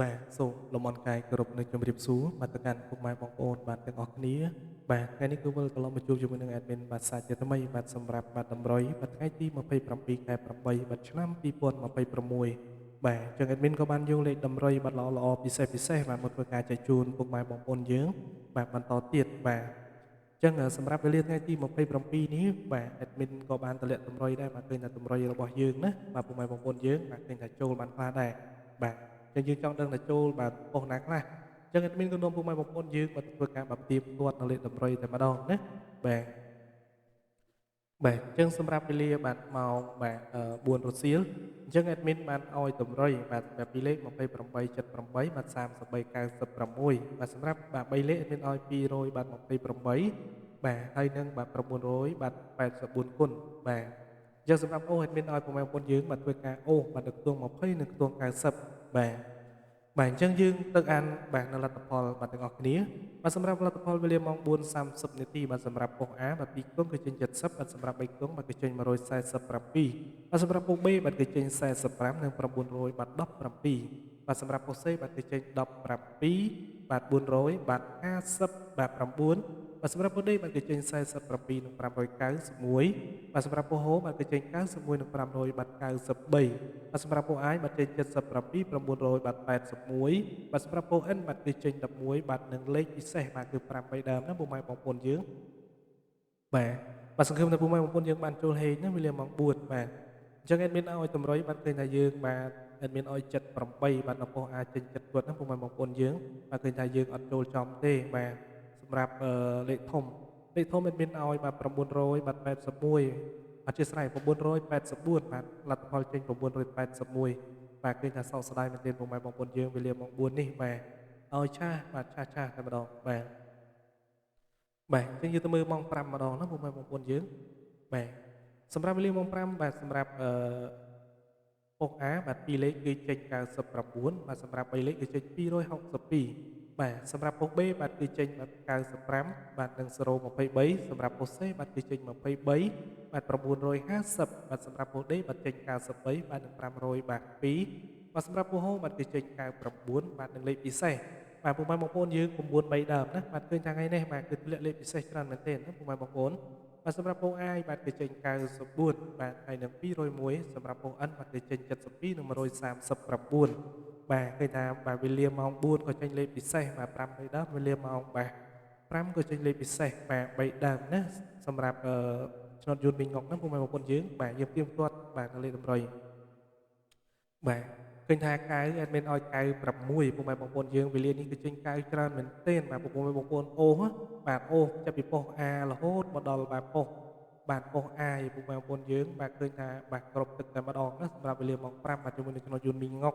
បាទសូមលំអរកាយគោរពនឹងជម្រាបសួរបាទទៅកាន់ពុកម៉ែបងប្អូនបាទទាំងអស់គ្នាបាទថ្ងៃនេះគឺវិលត្រឡប់មកជួបជាមួយនឹង admin បាទសាជាថ្មីបាទសម្រាប់បាទតម្រុយបាទថ្ងៃទី27ខែ8បាទឆ្នាំ2026បាទចឹង admin ក៏បានយកលេខតម្រុយបាទល្អៗពិសេសបាទមកធ្វើការចែកជូនពុកម៉ែបងប្អូនយើងបាទបន្តទៀតបាទចឹងសម្រាប់វេលាថ្ងៃទី27នេះបាទ admin ក៏បានតម្លាក់តម្រុយដែរបាទឃើញថាតម្រុយរបស់យើងណាបាទពុកម៉ែបងប្អូនយើងបាទឃើញថាចូលបានខ្លះដែរបាទចឹងយើងចង់ដឹងថាចូលបាទប៉ុស្តិ៍ណាខ្លះចឹង admin ក៏នាំពុកម៉ែបងប្អូនយើងមកធ្វើការបាទផ្ទៀងផ្ទាត់នៅលេខតម្រុយតែម្ដងណាបាទបាទអញ្ចឹងសម្រាប់វេលាបាទម៉ោងបាទ4រសៀលអញ្ចឹង admin បានឲ្យតម្រុយបាទសម្រាប់ពីលេខ2878បាទ3396បាទសម្រាប់បាទ3លេខ admin ឲ្យ200បាទ28បាទហើយនឹងបាទ900បាទ84គុណបាទអញ្ចឹងសម្រាប់អូស admin ឲ្យពុកម៉ែបងប្អូនយើងបាទធ្វើការអូសបាទនៅខ្ទង់20និងខ្ទង់90បាទបាទអញ្ចឹងយើងទៅអានបាទនៅលទ្ធផលបាទទាំងអស់គ្នាបាទសម្រាប់លទ្ធផលវេលាម៉ោង4:30នាទីបាទសម្រាប់ប៉ុស្តិ៍ A បាទ2ខ្ទង់គឺចេញ70បាទសម្រាប់3ខ្ទង់បាទគឺចេញ147បាទសម្រាប់ប៉ុស្តិ៍ B បាទគឺចេញ45និង900បាទ17បាទសម្រាប់ប៉ុស្តិ៍ C បាទគឺចេញ17បាទ400បាទ50បាទ9បាទសម្រាប់ប៉ុស្តិ៍ D បាទគឺចេញ47និង591បាទសម្រាប់ប៉ុស្តិ៍ H បាទគឺចេញ91និង500បាទ93បាទសម្រាប់ប៉ុស្តិ៍ I បាទចេញ77 900បាទ81បាទសម្រាប់ប៉ុស្តិ៍ N បាទគឺចេញ11បាទនិងលេខពិសេសបាទគឺ5 3ដើមណាពុកម៉ែបងប្អូនយើងបាទបាទសង្ឃឹមថាពុកម៉ែបងប្អូនយើងបានចូលហេងណាវេលាម៉ោង4បាទអញ្ចឹង admin ឲ្យតម្រុយបាទឃើញថាយើងបាទ admin ឲ្យ78បាទនៅប៉ុស្តិ៍ A ចេញ7គាត់ណាពុកម៉ែបងប្អូនយើងបាទឃើញថាយើងអត់ចូលចំទេបាទសម្រាប់លេខធំadmin ឲ្យបាទ900បាទ81អធិស្ឋាន984បាទលទ្ធផលចេញ981បាទឃើញថាសោកស្ដាយមែនទែនពុកម៉ែបងប្អូនយើងវេលាម៉ោង4នេះបាទឲ្យឆាសបាទឆាសតែម្ដងបាទបាទអញ្ចឹងយើងទៅមើលម៉ោង5ម្ដងណាពុកម៉ែបងប្អូនយើងបាទសម្រាប់វេលាម៉ោង5បាទសម្រាប់ប៉ុស្តិ៍ A បាទ2លេខគឺចេញ99បាទសម្រាប់3លេខគឺចេញ262បាទសម្រាប់ប៉ុស្តិ៍ B បាទគឺចេញបាទ95បាទនិង023សម្រាប់ប៉ុស្តិ៍ C បាទគឺចេញ23បាទ950បាទសម្រាប់ប៉ុស្តិ៍ D បាទចេញ93បាទនិង500បាទ2បាទសម្រាប់ប៉ុស្តិ៍ H បាទគឺចេញ99បាទនិងលេខពិសេសបាទពុកម៉ែបងប្អូនយើង9 3ដើមណាបាទឃើញថាថ្ងៃនេះបាទគឺធ្លាក់លេខពិសេសច្រើនមែនទែនណាពុកម៉ែបងប្អូនបាទសម្រាប់ប៉ុស្តិ៍ I បាទគឺចេញ94បាទហើយនឹង201សម្រាប់ប៉ុស្តិ៍ N បាទគឺចេញ72និង139បាទឃើញថាបាទវេលាម៉ោង4ក៏ចេញលេខពិសេសបាទ5 3ដើមវេលាម៉ោងបាទ5ក៏ចេញលេខពិសេសបាទ3ដើមណាសម្រាប់ឆ្នោតយន្តមីងុកហ្នឹងពុកម៉ែបងប្អូនយើងបាទយើងផ្ទៀងផ្ទាត់បាទនៅលេខតម្រុយបាទឃើញថាកៅ admin ឲ្យកៅ6ពុកម៉ែបងប្អូនយើងវេលានេះគឺចេញកៅច្រើនមែនទែនបាទពុកម៉ែបងប្អូនអូសបាទអូសចាប់ពីប៉ុស្តិ៍ A រហូតមកដល់បាទប៉ុស្តិ៍បាទប៉ុស្តិ៍ I ពុកម៉ែបងប្អូនយើងបាទឃើញថាបាទគ្រប់ទឹកតែម្ដងណាសម្រាប់វេលាម៉ោង5បាទជាមួយនឹងចំណុចយន្តមីងុក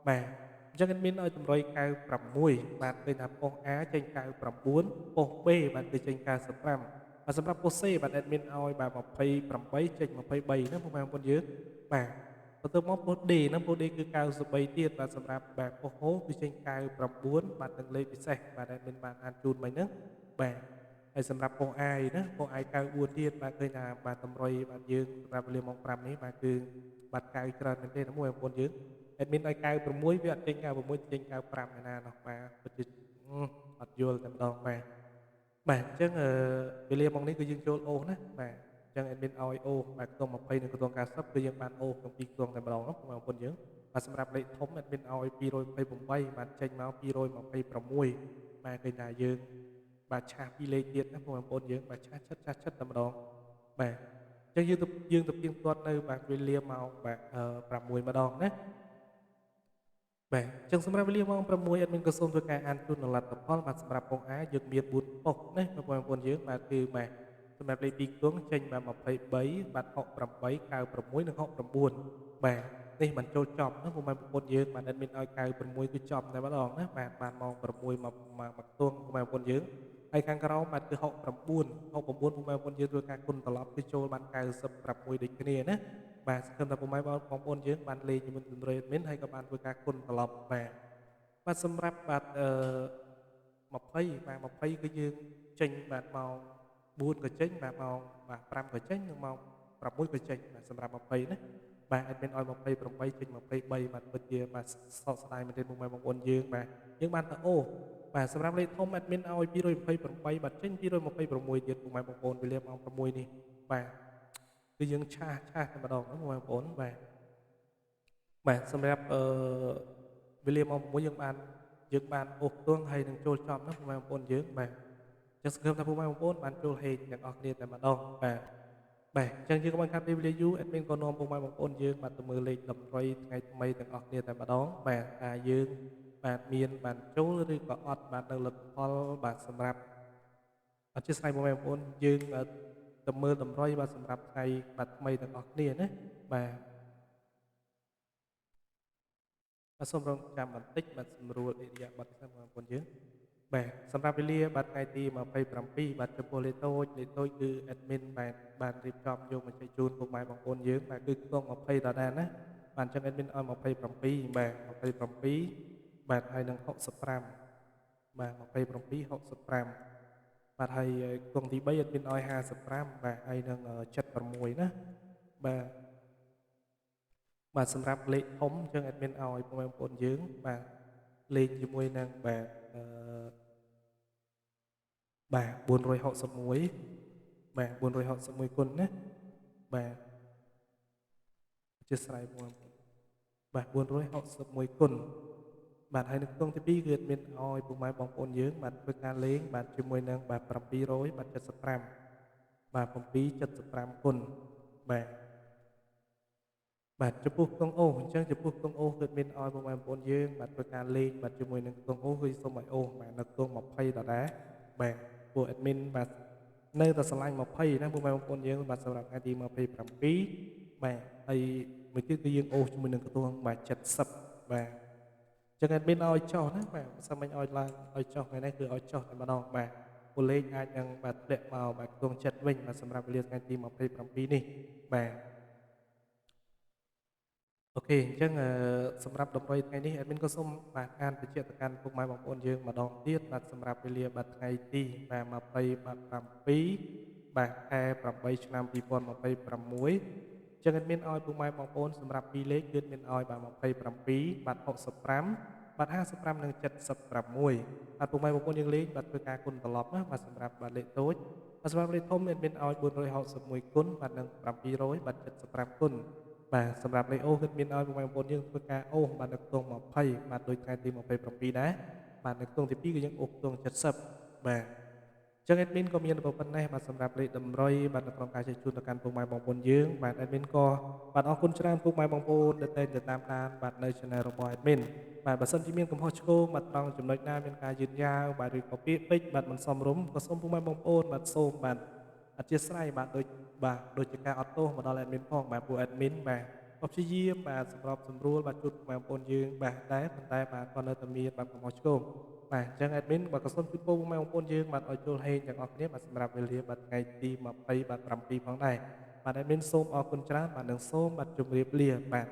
បាទអញ្ចឹង admin ឲ្យតម្រុយកៅ6បាទឃើញថាប៉ុស្តិ៍ A ចេញ99ប៉ុស្តិ៍ B បាទគឺចេញ95បាទសម្រាប់ប៉ុស្តិ៍ C បាទ admin ឲ្យបាទ28ចេញ23ណាពុកម៉ែបងប្អូនយើងបាទបន្ទាប់មកប៉ុស្តិ៍ D ហ្នឹងប៉ុស្តិ៍ D គឺ93ទៀតបាទសម្រាប់បាទប៉ុស្តិ៍ H គឺចេញ99បាទនឹងលេខពិសេសបាទ admin បានអានជូនមិញហ្នឹងបាទហើយសម្រាប់ប៉ុស្តិ៍ I ណាប៉ុស្តិ៍ I 94ទៀតបាទឃើញថាបាទតម្រុយបាទយើងសម្រាប់វេលាម៉ោង5នេះបាទគឺបាទកៅច្រើនមែនទេណាបងប្អូនយើង admin ឲ្យ96វាអត់ចេញ96ចេញ95ឯណានោះបាទពិតជាអត់យល់តែម្ដងបាទបាទអញ្ចឹងវេលាម៉ោងនេះគឺយើងចូលអូសណាបាទអញ្ចឹង admin ឲ្យអូសបាទខ្ទង់20និងខ្ទង់90គឺយើងបានអូសទាំងពីរខ្ទង់តែម្ដងណាបងប្អូនយើងបាទសម្រាប់លេខធំ admin ឲ្យ228បាទចេញមក226បាទឃើញថាយើងបាទឆាសពីរលេខទៀតណាបងប្អូនយើងបាទឆាសឆិតតែម្ដងបាទអញ្ចឹងយើងទៅទៀងទាត់នៅបាទវេលាម៉ោងបាទ6ម្ដងណាបាទអញ្ចឹងសម្រាប់វេលាម៉ោង6 admin ក៏សូមធ្វើការអានជូននៅលទ្ធផលបាទសម្រាប់ប៉ុស្តិ៍ A យើងមាន4ប៉ុស្តិ៍ណាបងប្អូនយើងបាទគឺបាទសម្រាប់លេខ2ខ្ទង់ចេញបាទ23បាទ68 96និង69បាទនេះមិនចូលចំណាបងប្អូនយើងបាទ admin ឲ្យ96គឺចំតែម្ដងណាបាទបានម៉ោង6មកខ្ទង់បងប្អូនយើងហើយខាងក្រោមបាទគឺ69ពុកម៉ែបងប្អូនយើងធ្វើការគុណត្រឡប់គឺចូលបាន96ដូចគ្នាណាបាទសង្ឃឹមថាពុកម៉ែបងប្អូនយើងបានលេងជាមួយតម្រុយ admin ហើយក៏បានធ្វើការគុណត្រឡប់បាទសម្រាប់បាទ20បាទ20គឺយើងចេញបាទម៉ោង4ក៏ចេញបាទម៉ោងបាទ5ក៏ចេញនិងម៉ោង6ក៏ចេញបាទសម្រាប់20ណា បាទ admin ឲ្យ28.23បាទពិតជាបាទសោកស្ដាយមែនទេពុកម៉ែបងប្អូនយើងបាទយើងបានទៅអូបាទសម្រាប់លេខធំ admin ឲ្យ228បាទចេញ226ទៀតពុកម៉ែបងប្អូនវេលាម៉ោង6នេះបាទគឺយើងឆាតែម្ដងណាពុកម៉ែបងប្អូនបាទសម្រាប់វេលាម៉ោង6យើងបានអូសផ្ទួងហើយនឹងចូលចំណាពុកម៉ែបងប្អូនយើងបាទចឹងសង្ឃឹមថាពុកម៉ែបងប្អូនបានចូលហេតុទាំងអស់គ្នាតែម្ដងបាទអញ្ចឹងយើងក៏បានកាត់ពេលវេលាយូរ admin ក៏នាំពុកម៉ែបងប្អូនយើងបាទទៅមើលលេខតម្រុយថ្ងៃថ្មីទាំងអស់គ្នាតែម្ដងបាទថាយើងបាទមានបានចូលឬក៏អត់បាទនៅលទ្ធផលបាទសម្រាប់អធិស្ឋានពុកម៉ែបងប្អូនយើងទៅមើលតម្រុយបាទសម្រាប់ថ្ងៃបាទថ្មីទាំងអស់គ្នាណាបាទសូមរងចាំបន្តិចបាទសម្រួលអិរិយាបថសិនបងប្អូនយើងបាទសម្រាប់វេលាបាទថ្ងៃទី27បាទចំពោះលេខតូចគឺ admin បានរៀបចំយកមកចែកជូនពុកម៉ែបងប្អូនយើងបាទគឺខ្ទង់20ដដែលណាបាទអញ្ចឹង admin ឲ្យ27បាទ27បាទហើយនឹង65បាទ27 65បាទហើយខ្ទង់ទី3 admin ឲ្យ55បាទហើយនឹង76ណាបាទសម្រាប់លេខធំអញ្ចឹង admin ឲ្យពុកម៉ែបងប្អូនយើងបាទលេខជាមួយនឹងបាទ461បាទ461គុណណាបាទជាស្រ័យបងប្អូនបាទ461គុណបាទហើយនៅខ្ទង់ទី2គឺ admin ឲ្យពុកម៉ែបងប្អូនយើងបាទធ្វើការលេងបាទជាមួយនឹងបាទ700បាទ75បាទ775គុណបាទចំពោះខ្ទង់អូសអញ្ចឹងចំពោះខ្ទង់អូសគឺមានឲ្យបងប្អូនយើងបាទធ្វើការលេងបាទជាមួយនឹងខ្ទង់អូសគឺសូមឲ្យអូសបាទនៅខ្ទង់20ដដែលបាទពួក admin បាទនៅតែឆ្លាញ់20ណាបងប្អូនយើងបាទសម្រាប់ថ្ងៃទី27បាទហើយមួយទៀតគឺយើងអូសជាមួយនឹងខ្ទង់បាទ70បាទចឹង admin ឲ្យចុះណាបាទមិនមិនឲ្យឡើងឲ្យចុះថ្ងៃនេះគឺឲ្យចុះតែម្ដងបាទពលលេខអាចនឹងបាទធ្លាក់មកបាទខ្ទង់7វិញបាទសម្រាប់វេលាថ្ងៃទី27នេះបាទអូខេអញ្ចឹងសម្រាប់តម្រុយថ្ងៃនេះ admin ក៏សូមបាទអានបញ្ជាក់ទៅកាន់ពុកម៉ែបងប្អូនយើងម្ដងទៀតបាទសម្រាប់វេលាបាទថ្ងៃទីបាទ27បាទខែ8ឆ្នាំ2026អញ្ចឹង admin ឲ្យពុកម៉ែបងប្អូនសម្រាប់2លេខគឺ admin ឲ្យបាទ27បាទ65បាទ55និង76បាទពុកម៉ែបងប្អូនយើងលេខបាទធ្វើការគុណត្រឡប់ណាបាទសម្រាប់បាទលេខតូចបាទសម្រាប់លេខធំ admin ឲ្យ461គុណបាទនិង700បាទ75គុណបាទសម្រាប់លេខអូសគឺមានឲ្យបងប្អូនយើងធ្វើការអូសបាទនៅខ្ទង់20បាទដូចថ្ងៃទី27ដែរបាទនៅខ្ទង់ទី2គឺយើងអូសខ្ទង់70បាទចឹង admin ក៏មានប៉ុណ្ណេះបាទសម្រាប់លេខតម្រុយបាទនៅក្នុងការចែកជូនទៅកាន់ពុកម៉ែបងប្អូនយើងបាទ admin ក៏បាទអរគុណច្រើនពុកម៉ែបងប្អូនដែលតែងតែតាមដានបាទនៅ channel របស់ admin បាទបើសិនជាមានកំហុសឆ្គងបាទត្រង់ចំណុចណាមានការយឺតយ៉ាវបាទឬក៏ពាក្យពេចន៍បាទមិនសមរម្យក៏សូមពុកម៉ែបងប្អូនបាទសូមបាទអធិស្ឋានបាទដូចជាការអត់ទោសមកដល់ admin ផងបាទពួក admin បាទក៏ព្យាយាមបាទសម្របសម្រួលបាទជួបបងប្អូនយើងបាទដែរប៉ុន្តែបាទក៏នៅតែមានបាទកំហុសឆ្គងបាទអញ្ចឹង admin បាទក៏សូមជូនពរបងប្អូនយើងបាទឲ្យចូលហេងទាំងអស់គ្នាបាទសម្រាប់វេលាបាទថ្ងៃទី27ផងដែរបាទ admin សូមអរគុណច្រើនបាទនិងសូមបាទជម្រាបលាបាទ